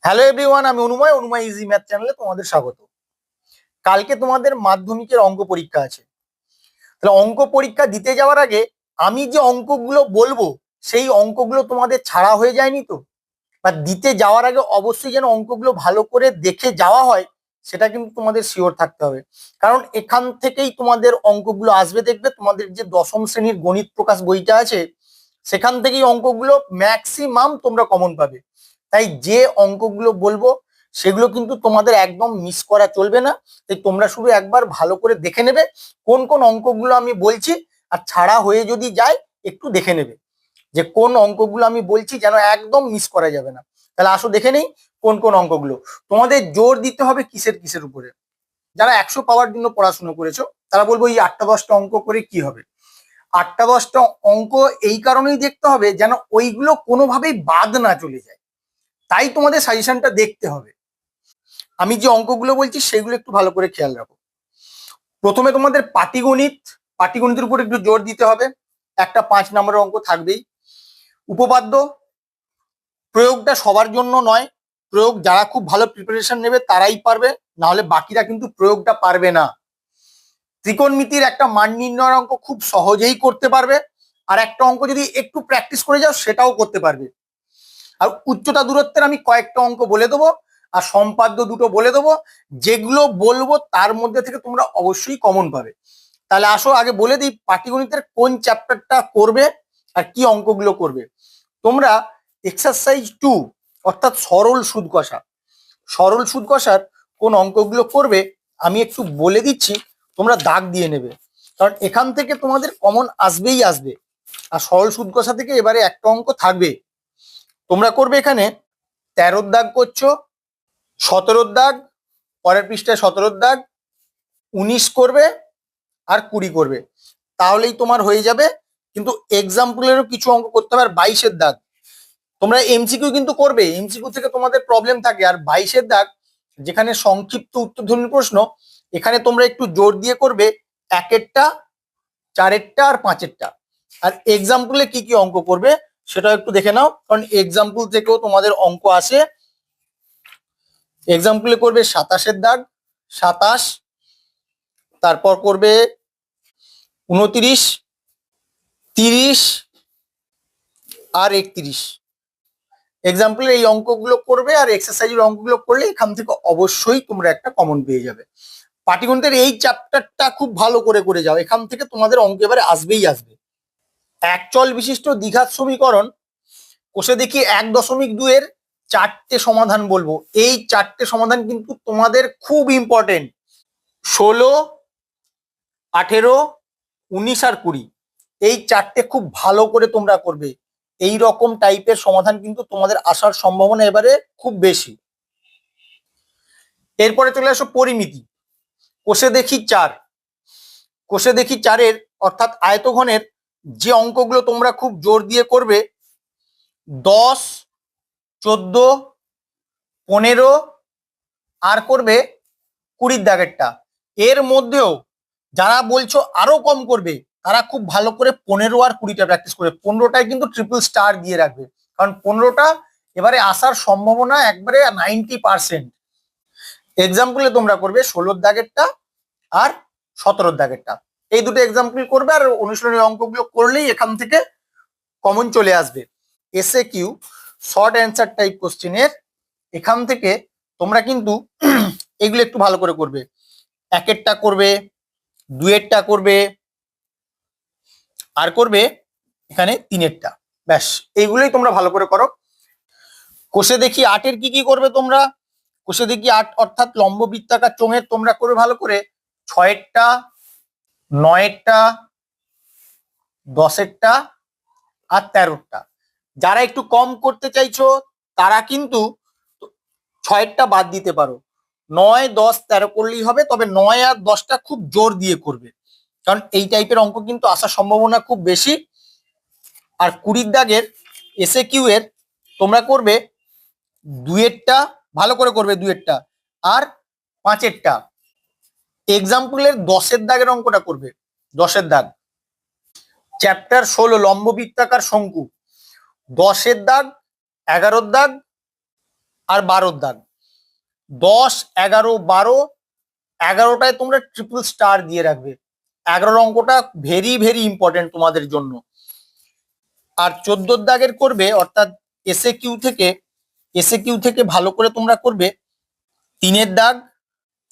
Hello everyone, আমি অনুময় easy math চ্যানেলে তোমাদের স্বাগত। কালকে তোমাদের মাধ্যমিকের অঙ্ক পরীক্ষা আছে। তাহলে অঙ্ক পরীক্ষা দিতে যাওয়ার আগে আমি যে অঙ্কগুলো বলবো সেই অঙ্কগুলো তোমাদের ছাড়া হয়ে যায়নি তো? বা দিতে যাওয়ার আগে অবশ্যই যেন অঙ্কগুলো ভালো করে দেখে যাওয়া হয়, সেটা কিন্তু তোমাদের শিওর থাকতে হবে। কারণ এখান থেকেই তোমাদের অঙ্কগুলো আসবে। দেখবে তোমাদের যে দশম শ্রেণীর গণিত প্রকাশ বইটা আছে, সেখান থেকেই অঙ্কগুলো ম্যাক্সিমাম তোমরা কমন পাবে। তাই যে অঙ্কগুলো বলবো সেগুলো কিন্তু তোমাদের একদম মিস করা চলবে না। তাই তোমরা শুধু একবার ভালো করে দেখে নেবে কোন কোন অঙ্কগুলো আমি বলছি, আর ছাড়া হয়ে যদি যায় একটু দেখে নেবে যে কোন অঙ্কগুলো আমি বলছি, যেন একদম মিস করা যাবে না। তাহলে আসো দেখে নেই কোন কোন অঙ্কগুলো। তোমাদের জোর দিতে হবে কিসের কিসের উপরে। যারা 100 পাওয়ার জন্য পড়াশোনা করেছো তারা বলবো এই 8টা 10টা অঙ্ক করে কি হবে। 8টা 10টা অঙ্ক এই কারণেই দেখতে হবে যেন ওইগুলো কোনোভাবেই বাদ না চলে যায়। তাই তোমাদের সাজেশনটা দেখতে হবে। আমি যে অঙ্কগুলো বলছি সেগুলো একটু ভালো করে খেয়াল রাখো। প্রথমে তোমাদের পাটিগণিত, পাটিগণিতের উপর একটু জোর দিতে হবে। একটা 5 নম্বরের অঙ্ক থাকবেই। উপপাদ্য, প্রয়োগটা সবার জন্য নয়। প্রয়োগ যারা খুব ভালো প্রিপারেশন নেবে তারাই পারবে, না হলে বাকিরা কিন্তু প্রয়োগটা পারবে না। ত্রিকোণমিতির একটা মান নির্ণয়ের অঙ্ক খুব সহজেই করতে পারবে, আর একটা অঙ্ক যদি একটু প্র্যাকটিস করে যাও সেটাও করতে পারবে। আর উচ্চতা দূরত্বের আমি কয়েকটা অঙ্ক বলে দেবো, আর সম্পাদ্য দুটো বলে দেবো। যেগুলো বলবো তার মধ্যে থেকে তোমরা অবশ্যই কমন পাবে। তাহলে আসো আগে বলে দিই পাটিগণিতের কোন চ্যাপ্টারটা করবে আর কি অঙ্কগুলো করবে। তোমরা এক্সারসাইজ 2 অর্থাৎ সরল সুদ কষা, সরল সুদ কষার কোন অঙ্কগুলো করবে আমি একটু বলে দিচ্ছি, তোমরা দাগ দিয়ে নেবে। কারণ এখান থেকে তোমাদের কমন আসবেই আসবে। আর সরল সুদ কষা থেকে এবারে একটা অঙ্ক থাকবে। তোমরা করবে এখানে 13 দাগ করছো, 17 দাগ, পরের পৃষ্ঠায় 17 দাগ, 19 করবে, আর 20 করবে। তাহলেই তোমার হয়ে যাবে। কিন্তু এক্সাম্পলেরও কিছু অঙ্ক করতে হবে। আর 22 দাগ তোমরা এমসিকিউ কিন্তু করবে, এমসিকিউ থেকে তোমাদের প্রবলেম থাকে। আর 22 দাগ যেখানে সংক্ষিপ্ত উত্তরধর্মী প্রশ্ন, এখানে তোমরা একটু জোর দিয়ে করবে 1-এরটা, 4-এরটা আর 5-এরটা। আর এক্সাম্পলে কি কি অঙ্ক করবে সেটাও একটু দেখে নাও, কারণ এক্সাম্পল থেকেও তোমাদের অঙ্ক আসে। এক্সাম্পলে করবে 27 দাগ, 27, তারপর করবে 29, 30 আর 31। এক্সাম্পলে এই অঙ্কগুলো করবে, আর এক্সারসাইজের অঙ্কগুলো করলে এখান থেকে অবশ্যই তোমরা একটা কমন পেয়ে যাবে। পাটিগণিতের এই চ্যাপ্টারটা খুব ভালো করে করে যাও, এখান থেকে তোমাদের অঙ্ক এবারে আসবেই আসবে। একচল বিশিষ্ট দ্বিঘাত সমীকরণ কোষে দেখি 1.2-এর 4টে সমাধান বলবো। এই 4টে সমাধান কিন্তু তোমাদের খুব ইম্পর্টেন্ট। 16, 18, 19 আর 20, এই 4টে খুব ভালো করে তোমরা করবে। এই রকম টাইপের সমাধান কিন্তু তোমাদের আসার সম্ভাবনা এবারে খুব বেশি। এরপরে চলে আসো পরিমিতি। কোষে দেখি 4, কোষে দেখি 4-এর অর্থাৎ আয়তঘনের যে অঙ্কগুলো তোমরা খুব জোর দিয়ে করবে 10, 14, 15 আর করবে 20 দাগেরটা। এর মধ্যেও যারা বলছো আরো কম করবে তারা খুব ভালো করে 15 আর 20টা প্র্যাকটিস করে 15টায় কিন্তু ট্রিপল স্টার দিয়ে রাখবে, কারণ 15টা এবারে আসার সম্ভাবনা একবারে 90%। এক্সাম্পলে তোমরা করবে 16 দাগেরটা আর 17 দাগেরটা। এই দুটো এক্সাম্পল করবে, আর অনুশীলনী অঙ্কগুলো করলেই এখান থেকে কমন চলে আসবে। SA Q short answer type কোশ্চেনের এখান থেকে তোমরা কিন্তু এগুলো একটু ভালো করে করবে। 1-এরটা করবে, 2-এরটা করবে, আর করবে এখানে 3-এরটা। ব্যাস, এইগুলোই তোমরা ভালো করে করো। কোষে দেখি 8-এর কি কি করবে তোমরা। কোষে দেখি 8 অর্থাৎ লম্ব বৃত্তাকার চোঙের তোমরা করবে ভালো করে 6-এরটা, 9-এরটা, 10-এরটা আর 13-টা। যারা একটু কম করতে চাইছো তারা কিন্তু 6-এরটা বাদ দিতে পারো। 9, 10, 13 করলেই হবে, তবে 9 আর 10টা খুব জোর দিয়ে করবে, কারণ এই টাইপের অঙ্ক কিন্তু আসার সম্ভাবনা খুব বেশি। আর 20 দাগের এসএ কিউ এর তোমরা করবে 2-এরটা ভালো করে করবে, 2-এরটা আর 5-এরটা। এক্সাম্পলের 10-এর দাগের অঙ্কটা করবে। 10-এর দাগ চ্যাপ্টার 16 লম্ব বৃত্তাকার শঙ্কু, 10-এর দাগ, 11-র দাগ, আর 12 দাগ। 10, 11, 12, 11টায় তোমরা ট্রিপল স্টার দিয়ে রাখবে। 11 অঙ্কটা ভেরি ভেরি ইম্পর্টেন্ট তোমাদের জন্য। আর 14 দাগের করবে, অর্থাৎ এসএ কিউ থেকে ভালো করে তোমরা করবে 3 দাগ,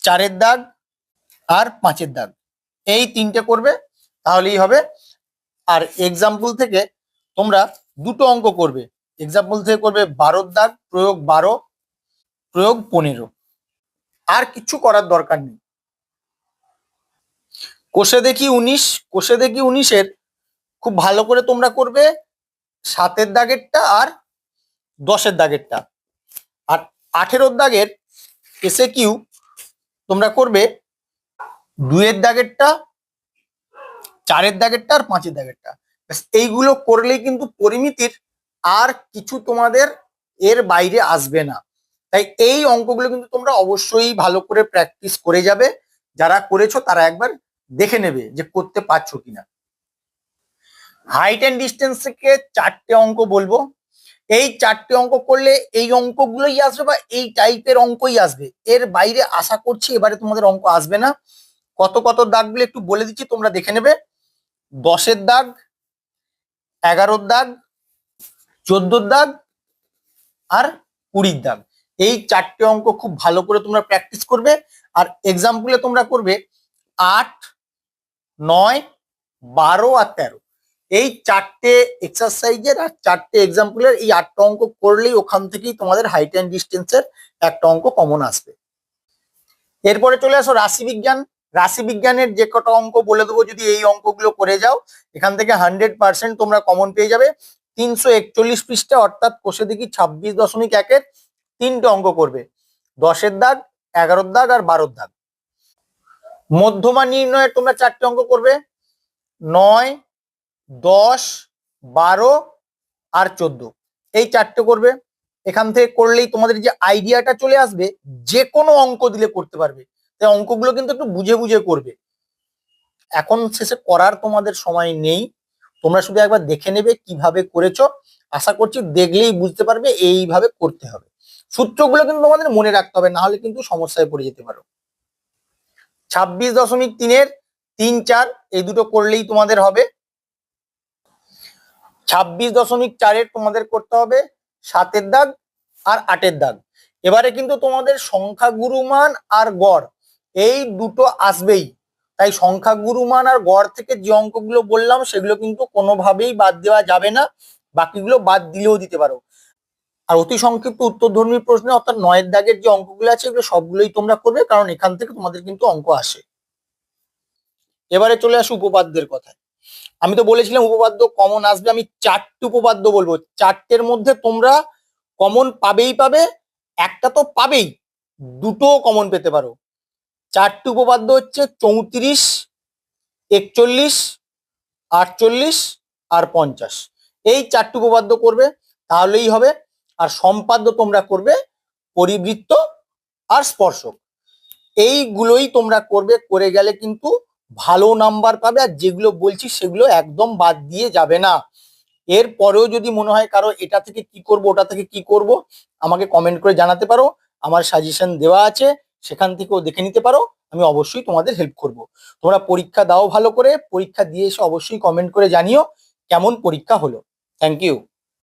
4 দাগ আর 5 দাগ, এই 3টে করবে, তাহলেই হবে। আর এক্সাম্পল থেকে তোমরা 2টো অঙ্ক করবে। এক্সাম্পল থেকে করবে 12 দাগ, প্রয়োগ 12, প্রয়োগ 15। আর কিছু করার দরকার নেই। কোষে দেখি 19 খুব ভালো করে তোমরা করবে 7 দাগেরটা আর 10 দাগেরটা। আর 18 দাগের এসে কিউ তোমরা করবে 2 দাগেরটা, 4 দাগেরটা আর 5 দাগেরটা। এইগুলো করলেই কিন্তু পরিমিতির আর কিছু তোমাদের এর বাইরে আসবে না। তাই এই অঙ্কগুলো কিন্তু তোমরা অবশ্যই ভালো করে প্র্যাকটিস করে যাবে। যারা করেছো তারা একবার দেখে নেবে যে করতে পারছো কিনা। হাইট অ্যান্ড ডিস্টেন্স থেকে 4টে অঙ্ক বলবো। এই 4টে অঙ্ক করলে এই অঙ্কগুলোই আসবে বা এই টাইপের অঙ্কই আসবে, এর বাইরে আশা করছি এবারে তোমাদের অঙ্ক আসবে না। কত কত দাগগুলো একটু বলে দিচ্ছি, তোমরা দেখে নেবে। 10 দাগ, 11 দাগ, 14 দাগ আর 20 দাগ, এই 4টে অঙ্ক খুব ভালো করে তোমরা প্র্যাকটিস করবে। আর এক্সাম্পলে তোমরা করবে 8, 9, 12 আর 13। এই 4টে এক্সারসাইজের আর 4টে এক্সাম্পলের এই 8টা অঙ্ক করলেই ওখান থেকেই তোমাদের হাইট অ্যান্ড ডিস্টেন্সের একটা অঙ্ক কমন আসবে। এরপরে চলে আসো রাশিবিজ্ঞান। রাশিবিজ্ঞানের যে কটা অঙ্ক বলে দেবো, যদি এই অঙ্কগুলো করে যাও এখান থেকে 100% তোমরা কমন পেয়ে যাবে। 341 পৃষ্ঠা, অর্থাৎ কোষে দেখি 26.1-এর 3টে অঙ্ক করবে। 10 দাগ, 11 দাগ আর 12 দাগ। মধ্যমা নির্ণয়ের তোমরা 4টে অঙ্ক করবে। 9, 10, 12 আর 14, এই 4টে করবে। এখান থেকে করলেই তোমাদের যে আইডিয়াটা চলে আসবে, যে কোনো অঙ্ক দিলে করতে পারবে। তাই অঙ্কগুলো কিন্তু একটু বুঝে বুঝে করবে। এখন শেষে করার তোমাদের সময় নেই, তোমরা শুধু একবার দেখে নেবে কিভাবে করেছো। আশা করছি দেখলেই বুঝতে পারবে এইভাবে করতে হবে। সূত্রগুলো কিন্তু তোমাদের মনে রাখতে হবে, না হলে কিন্তু সমস্যায় পড়ে যেতে পারো। 26.3-এর 3, 4 এই দুটো করলেই তোমাদের হবে। 26.4-এর তোমাদের করতে হবে 7 দাগ আর 8 দাগ। এবারে কিন্তু তোমাদের সংখ্যা গুরুমান আর গড় এই দুটো আসবেই। তাই সংখ্যা গুরুমান আর গড় থেকে যে অঙ্কগুলো বললাম সেগুলো কিন্তু কোনোভাবেই বাদ দেওয়া যাবে না, বাকিগুলো বাদ দিলেও দিতে পারো। আর অতি সংক্ষিপ্ত উত্তরধর্মী প্রশ্নে অর্থাৎ 9 দাগের যে অঙ্কগুলো আছে এগুলো সবগুলোই তোমরা করবে, কারণ এখান থেকে তোমাদের কিন্তু অঙ্ক আসে। এবারে চলে আসো উপপাদ্যের কথায়। আমি তো বলেছিলাম উপপাদ্য কমন আসবে, আমি 4টে উপপাদ্য বলবো। 4টের মধ্যে তোমরা কমন পাবেই পাবে, একটা তো পাবেই, দুটো কমন পেতে পারো। 4টে উপপাদ্য হচ্ছে 34, 41, 48 আর 50। এই 4টে উপপাদ্য করবে তাহলেই হবে। আর সম্পাদ্য তোমরা করবে পরিবৃত্ত আর স্পর্শক, এইগুলোই তোমরা করবে। করে গেলে কিন্তু ভালো নাম্বার পাবে। আর যেগুলো বলছি সেগুলো একদম বাদ দিয়ে যাবে না। এর পরেও যদি মনে হয় কারো এটা থেকে কি করব ওটা থেকে কি করব, আমাকে কমেন্ট করে জানাতে পারো। আমার সাজেশন দেওয়া আছে, সেখান থেকেও দেখে নিতে পারো। আমি অবশ্যই তোমাদের হেল্প করব। তোমরা পরীক্ষা দাও ভালো করে, পরীক্ষা দিয়ে এসে অবশ্যই কমেন্ট করে জানিও কেমন পরীক্ষা হলো। Thank you.